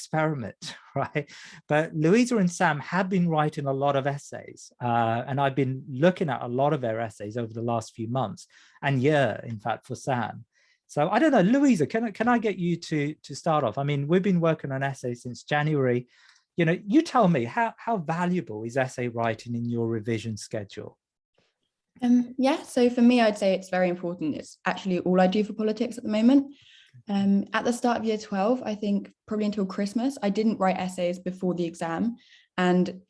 experiment, right? But Louisa and Sam have been writing a lot of essays, and I've been looking at a lot of their essays over the last few months, and in fact, for Sam. So I don't know, Louisa, can I get you to start off? I mean, we've been working on essays since January. You tell me, how valuable is essay writing in your revision schedule? Yeah, so for me, I'd say it's very important. It's actually all I do for politics at the moment. At the start of year 12, I think probably until Christmas, I didn't write essays before the exam. And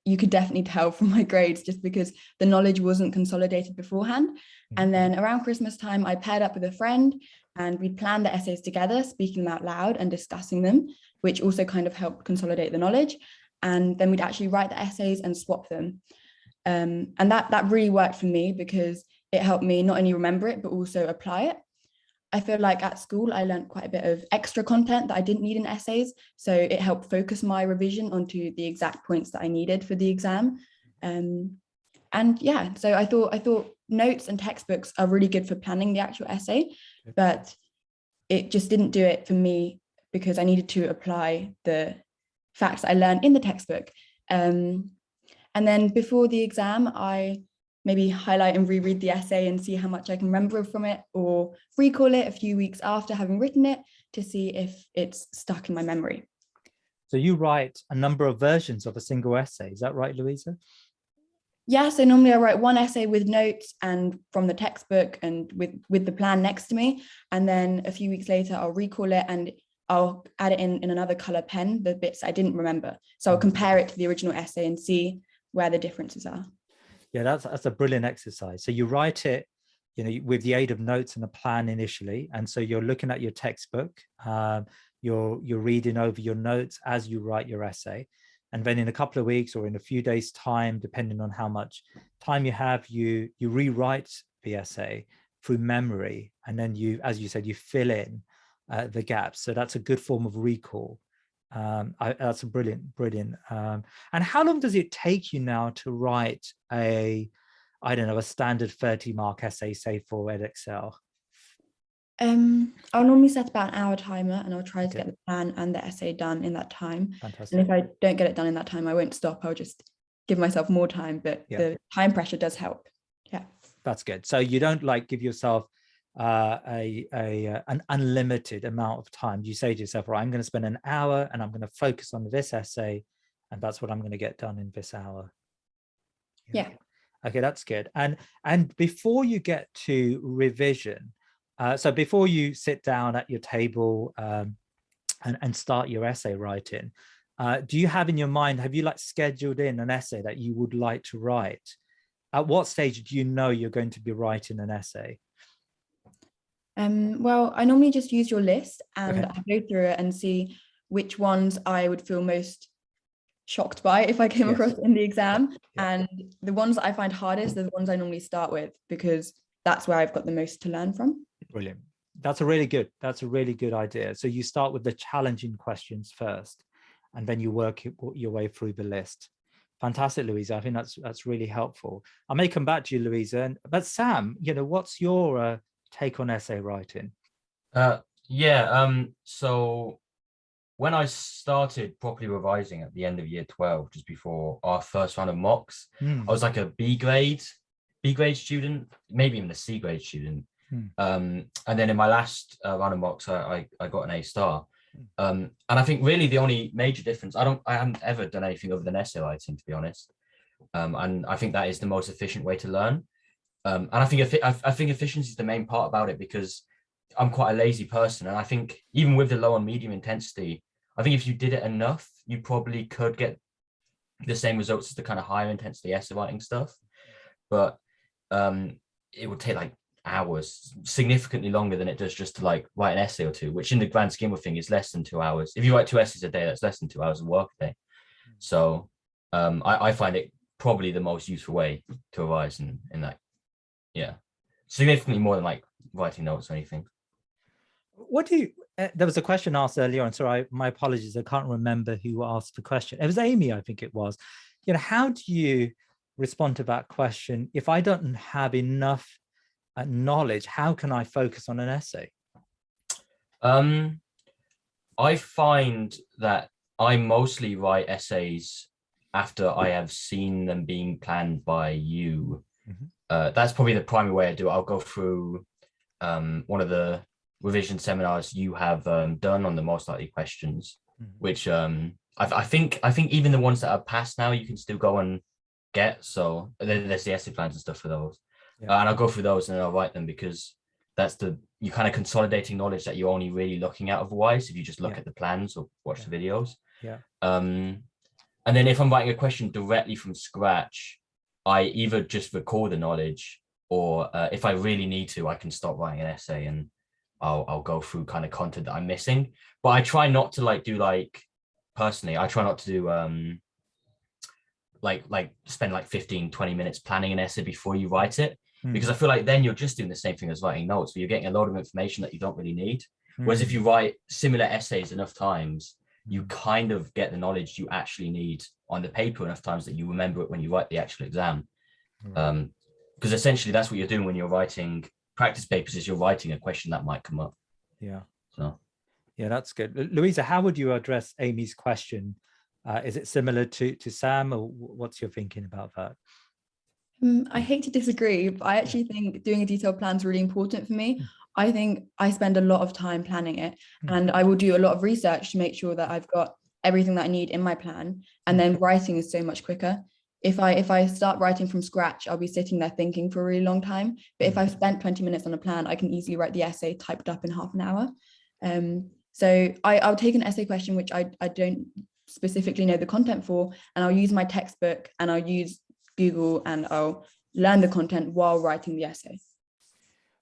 you could definitely tell from my grades just because the knowledge wasn't consolidated beforehand. And then around Christmas time, I paired up with a friend and we planned the essays together, speaking them out loud and discussing them, which also kind of helped consolidate the knowledge. And then we'd actually write the essays and swap them. And that really worked for me because it helped me not only remember it, but also apply it. I feel like at school, I learned quite a bit of extra content that I didn't need in essays. So it helped focus my revision onto the exact points that I needed for the exam. And yeah, so I thought notes and textbooks are really good for planning the actual essay, but it just didn't do it for me because I needed to apply the facts I learned in the textbook. And then before the exam, I maybe highlight and reread the essay and see how much I can remember from it, or recall it a few weeks after having written it to see if it's stuck in my memory. So you write a number of versions of a single essay. Is that right, Louisa? Yeah, so normally I write one essay with notes and from the textbook and with the plan next to me. And then a few weeks later, I'll recall it and I'll add it in another color pen, the bits I didn't remember. So I'll compare it to the original essay and see where the differences are. Yeah, that's a brilliant exercise. So you write it, with the aid of notes and a plan initially, and so you're looking at your textbook, you're reading over your notes as you write your essay, and then in a couple of weeks or in a few days' time, depending on how much time you have, you rewrite the essay through memory, and then you, as you said, you fill in the gaps. So that's a good form of recall. That's a brilliant. And how long does it take you now to write a standard 30-mark essay, say for Edexcel? I'll normally set about an hour timer and I'll try to get the plan and the essay done in that time. Fantastic. And if I don't get it done in that time, I won't stop. I'll just give myself more time, but the time pressure does help. Yeah. That's good. So you don't give yourself an unlimited amount of time. You say to yourself, right, I'm going to spend an hour and I'm going to focus on this essay, and that's what I'm going to get done in this hour. Yeah. Okay, that's good. And before you get to revision, so before you sit down at your table and start your essay writing, do you have in your mind, have you scheduled in an essay that you would like to write? At what stage do you know you're going to be writing an essay? Well, I normally just use your list and I go through it and see which ones I would feel most shocked by if I came across in the exam. And the ones that I find hardest are the ones I normally start with because that's where I've got the most to learn from. Brilliant. That's a really good idea. So you start with the challenging questions first, and then you work your way through the list. Fantastic, Louisa. I think that's really helpful. I may come back to you, Louisa. But Sam, what's your take on essay writing? So when I started properly revising at the end of year 12, just before our first round of mocks, I was like a B grade student, maybe even a C grade student. And then in my last round of mocks, I got an A star. And I think really the only major difference, I haven't ever done anything other than essay writing, to be honest. And I think that is the most efficient way to learn. And I think efficiency is the main part about it because I'm quite a lazy person. And I think even with the low and medium intensity, I think if you did it enough, you probably could get the same results as the kind of higher intensity essay writing stuff. But it would take hours, significantly longer than it does just to write an essay or two, which in the grand scheme of things is less than 2 hours. If you write 2 essays a day, that's less than 2 hours of work a day. So I find it probably the most useful way to revise in that. Yeah, significantly more than writing notes or anything. What do you, there was a question asked earlier on, so my apologies, I can't remember who asked the question. It was Amy, I think it was. How do you respond to that question? If I don't have enough knowledge, how can I focus on an essay? I find that I mostly write essays after I have seen them being planned by you. That's probably the primary way I do it. I'll go through one of the revision seminars you have done on the most likely questions, which I think even the ones that are passed now, you can still go and get. So there's the essay plans and stuff for those. And I'll go through those and then I'll write them, because you're kind of consolidating knowledge that you're only really looking at otherwise if you just look at the plans or watch the videos. And then if I'm writing a question directly from scratch, I either just record the knowledge, or if I really need to, I can stop writing an essay and I'll go through kind of content that I'm missing. But I try not to personally, I try not to do spend 15-20 minutes planning an essay before you write it, because I feel like then you're just doing the same thing as writing notes, but you're getting a lot of information that you don't really need. Whereas if you write similar essays enough times, you kind of get the knowledge you actually need on the paper enough times that you remember it when you write the actual exam. Because essentially that's what you're doing when you're writing practice papers, is you're writing a question that might come up. So that's good. Luisa, how would you address Amy's question? Is it similar to Sam, or what's your thinking about that? I hate to disagree, but I actually think doing a detailed plan is really important for me. I think I spend a lot of time planning it, and I will do a lot of research to make sure that I've got everything that I need in my plan. And then writing is so much quicker. If I start writing from scratch, I'll be sitting there thinking for a really long time. But if I've spent 20 minutes on a plan, I can easily write the essay typed up in half an hour. So I'll take an essay question which I don't specifically know the content for, and I'll use my textbook and I'll use Google and I'll learn the content while writing the essay.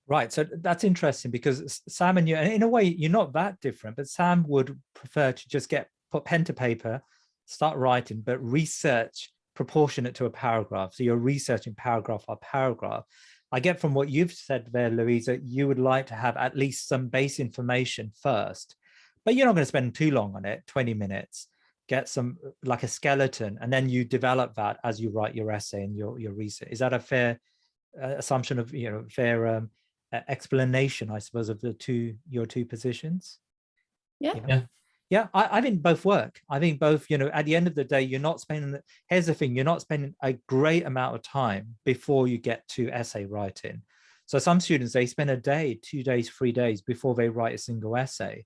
Right, so that's interesting, because Sam and you, and in a way, you're not that different, but Sam would prefer to just put pen to paper, start writing, but research proportionate to a paragraph. So you're researching paragraph by paragraph. I get from what you've said there, Luisa, you would like to have at least some base information first, but you're not going to spend too long on it, 20 minutes, get some, like a skeleton, and then you develop that as you write your essay and your research. Is that a fair assumption of, fair explanation, I suppose, of your two positions? Yeah, I think both work. I think both, at the end of the day, you're not spending, here's the thing, you're not spending a great amount of time before you get to essay writing. So some students, they spend a day, 2 days, 3 days before they write a single essay.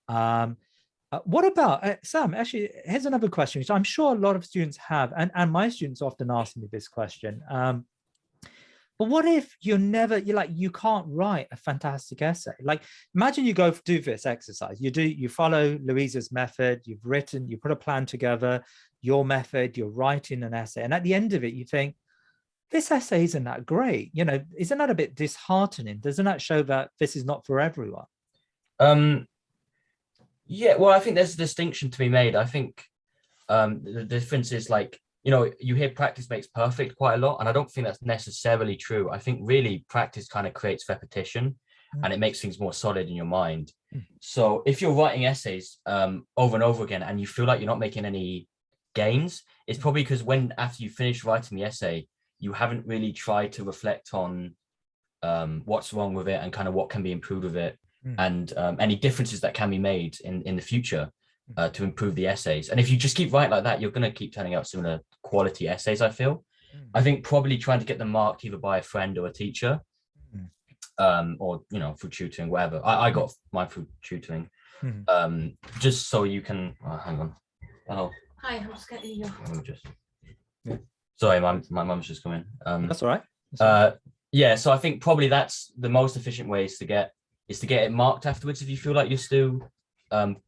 What about, Sam, actually, here's another question, which I'm sure a lot of students have, and my students often ask me this question. But what if you can't write a fantastic essay? Like, imagine you go do this exercise. You follow Luisa's method, you put a plan together, your method, you're writing an essay. And at the end of it, you think, this essay isn't that great. Isn't that a bit disheartening? Doesn't that show that this is not for everyone? Yeah, well, I think there's a distinction to be made. I think the difference is you hear practice makes perfect quite a lot, and I don't think that's necessarily true. I think really practice kind of creates repetition and it makes things more solid in your mind. So if you're writing essays over and over again and you feel like you're not making any gains, it's probably because after you finish writing the essay, you haven't really tried to reflect on what's wrong with it and kind of what can be improved with it, and any differences that can be made in the future to improve the essays. And if you just keep writing like that, you're going to keep turning out similar quality essays, I feel. I think probably trying to get them marked either by a friend or a teacher, or through tutoring, whatever. I got mine through tutoring, just so you can hang on. Oh, hi, I'm just getting you. Sorry, my mum's just come in. That's all right. Yeah, so I think probably that's the most efficient way is to get it marked afterwards if you feel like you're still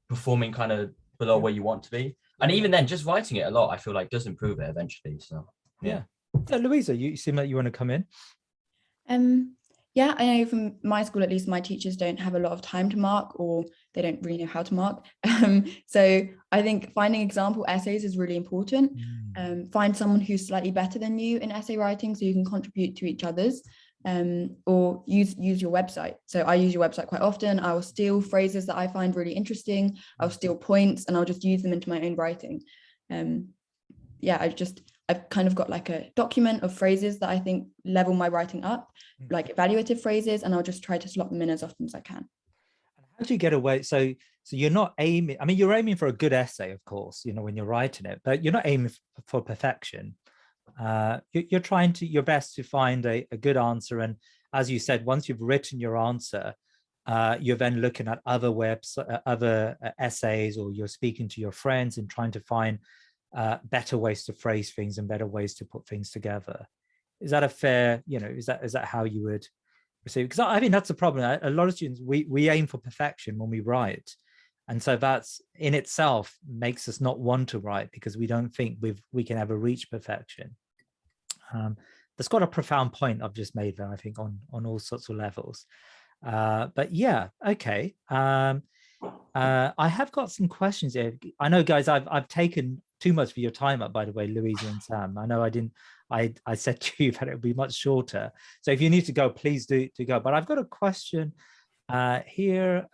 performing kind of below where you want to be. And even then, just writing it a lot, I feel like does improve it eventually. So yeah. Luisa, you seem like you want to come in. Yeah, I know from my school, at least, my teachers don't have a lot of time to mark, or they don't really know how to mark. So I think finding example essays is really important. Find someone who's slightly better than you in essay writing so you can contribute to each other's, or use your website. So I use your website quite often. I will steal phrases that I find really interesting. I'll steal points and I'll just use them into my own writing. I've kind of got like a document of phrases that I think level my writing up, like evaluative phrases, and I'll just try to slot them in as often as I can. How do you get away? So you're not aiming, I mean, you're aiming for a good essay, of course, you know, when you're writing it, but you're not aiming for perfection. You're trying to your best to find a good answer. And as you said, once you've written your answer, you're then looking at other other essays, or you're speaking to your friends and trying to find better ways to phrase things and better ways to put things together. Is that a fair, you know, is that how you would receive? Because I think that's the problem. A lot of students, we aim for perfection when we write. And so that's in itself makes us not want to write, because we don't think we can ever reach perfection. That's got a profound point I've just made there, I think, on all sorts of levels. But yeah, okay. I have got some questions here. I know, guys, I've taken too much of your time up, by the way, Louisa and Sam. I know I said to you that it would be much shorter. So if you need to go, please do go. But I've got a question here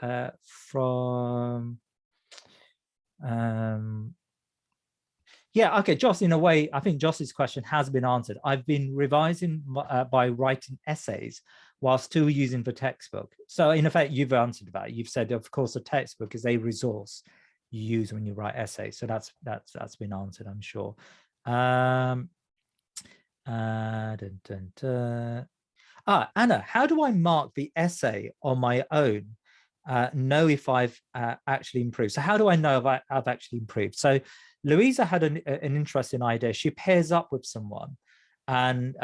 from yeah, okay, Joss, in a way, I think Joss's question has been answered. I've been revising by writing essays while still using the textbook. So in effect, you've answered that. You've said, of course, a textbook is a resource you use when you write essays. So that's been answered, I'm sure. Anna, how do I mark the essay on my own? Know if I've actually improved. So how do I know if I've actually improved? So Louisa had an interesting idea. She pairs up with someone, and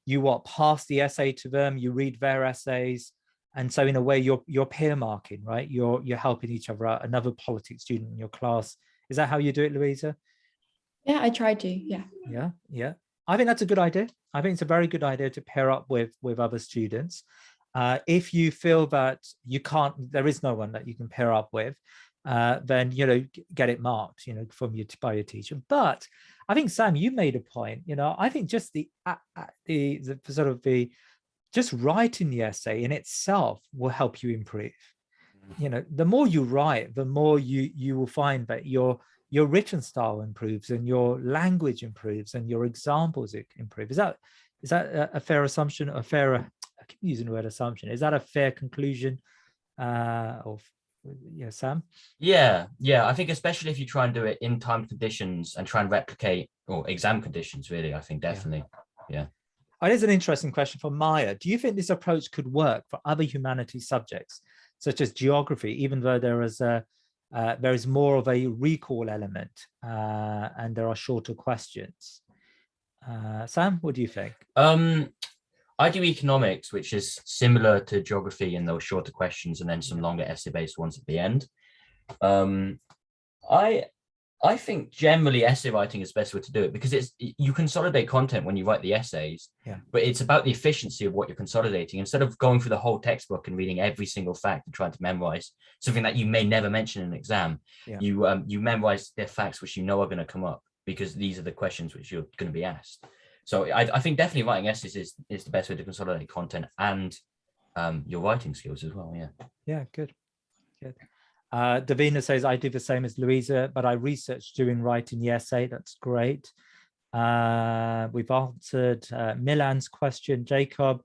you pass the essay to them. You read their essays, and so in a way, you're peer marking, right? You're helping each other out. Another politics student in your class. Is that how you do it, Louisa? Yeah, I try to. Yeah. Yeah. I think that's a good idea. I think it's a very good idea to pair up with other students. If you feel that you can't, there is no one that you can pair up with, then, you know, get it marked, you know, by your teacher. But I think, Sam, you made a point, you know, I think just the just writing the essay in itself will help you improve. You know, the more you write, the more you will find that your written style improves, and your language improves, and your examples improve. Is that a fair assumption? I keep using the word assumption. Is that a fair conclusion? Of Sam? Yeah. I think especially if you try and do it in time conditions and try and replicate, or exam conditions, really, I think definitely. Yeah. Oh, it is an interesting question from Maya. Do you think this approach could work for other humanities subjects, such as geography, even though there is more of a recall element and there are shorter questions? Sam, what do you think? I do economics, which is similar to geography in those shorter questions and then some longer essay-based ones at the end. I think generally essay writing is the best way to do it, because you consolidate content when you write the essays, but it's about the efficiency of what you're consolidating. Instead of going through the whole textbook and reading every single fact and trying to memorize something that you may never mention in an exam, you memorize the facts which you know are going to come up, because these are the questions which you're going to be asked. So I think definitely writing essays is the best way to consolidate content and your writing skills as well. Yeah, good. Davina says, I do the same as Louisa, but I researched during writing the essay. That's great. We've answered Milan's question. Jacob,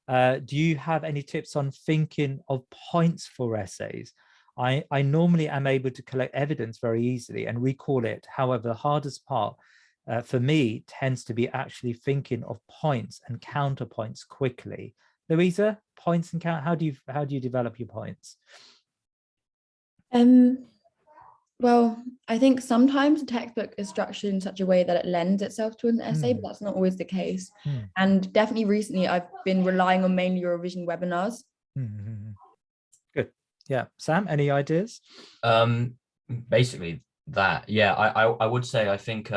do you have any tips on thinking of points for essays? I normally am able to collect evidence very easily and recall it. However, the hardest part for me tends to be actually thinking of points and counterpoints quickly. Louisa, points and count. How do you develop your points? Well, I think sometimes the textbook is structured in such a way that it lends itself to an essay, but that's not always the case. And definitely recently, I've been relying on mainly your revision webinars. Good. Yeah. Sam, any ideas? Basically that. Yeah, I would say, I think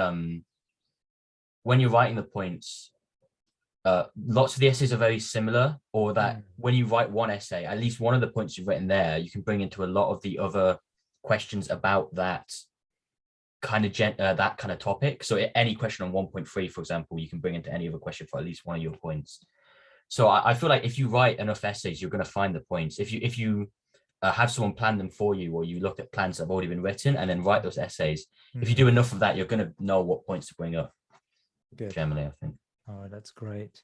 when you're writing the points, lots of the essays are very similar, or that when you write one essay, at least one of the points you've written there, you can bring into a lot of the other questions about that kind of topic. So any question on 1.3, for example, you can bring into any other question for at least one of your points. So I feel like if you write enough essays, you're going to find the points. If you have someone plan them for you, or you look at plans that have already been written and then write those essays, if you do enough of that, you're going to know what points to bring up. Good. Generally, I think. Oh, that's great.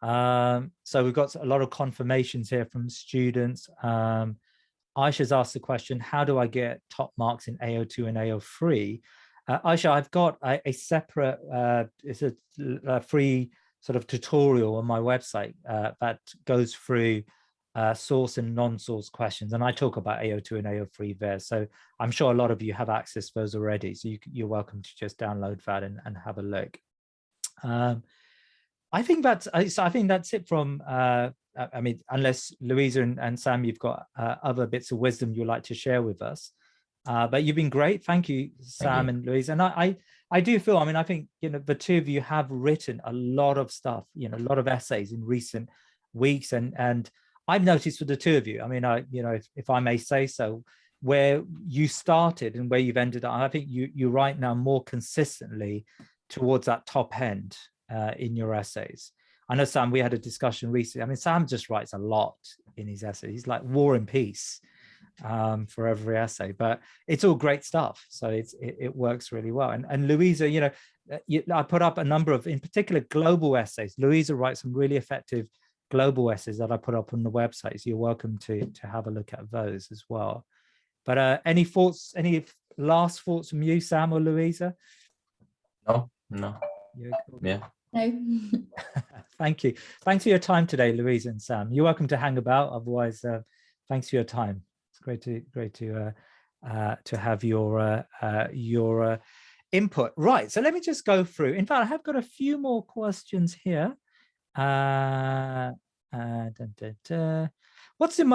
So we've got a lot of confirmations here from students. Aisha's asked the question, how do I get top marks in AO2 and AO3? Aisha, I've got a separate, it's a free sort of tutorial on my website that goes through source and non-source questions. And I talk about AO2 and AO3 there. So I'm sure a lot of you have access to those already. So you're welcome to just download that and have a look. I think that's it from, I mean, unless Louisa and Sam, you've got other bits of wisdom you'd like to share with us. But you've been great. Thank you, Sam and Louisa. And I do feel, I mean, I think, you know, the two of you have written a lot of stuff, you know, a lot of essays in recent weeks. And I've noticed for the two of you, I mean, you know, if I may say so, where you started and where you've ended up, I think you write now more consistently towards that top end in your essays. I know, Sam, we had a discussion recently. I mean, Sam just writes a lot in his essays. He's like War and Peace for every essay, but it's all great stuff. So it works really well. And Louisa, you know, I put up a number of, in particular, global essays. Louisa writes some really effective global essays that I put up on the website. So you're welcome to have a look at those as well. But any thoughts, any last thoughts from you, Sam or Louisa? No. No. Thank you. Thanks for your time today, Louisa and Sam. You're welcome to hang about. Otherwise, thanks for your time. It's great to have your input. Right. So let me just go through. In fact, I have got a few more questions here. What's the most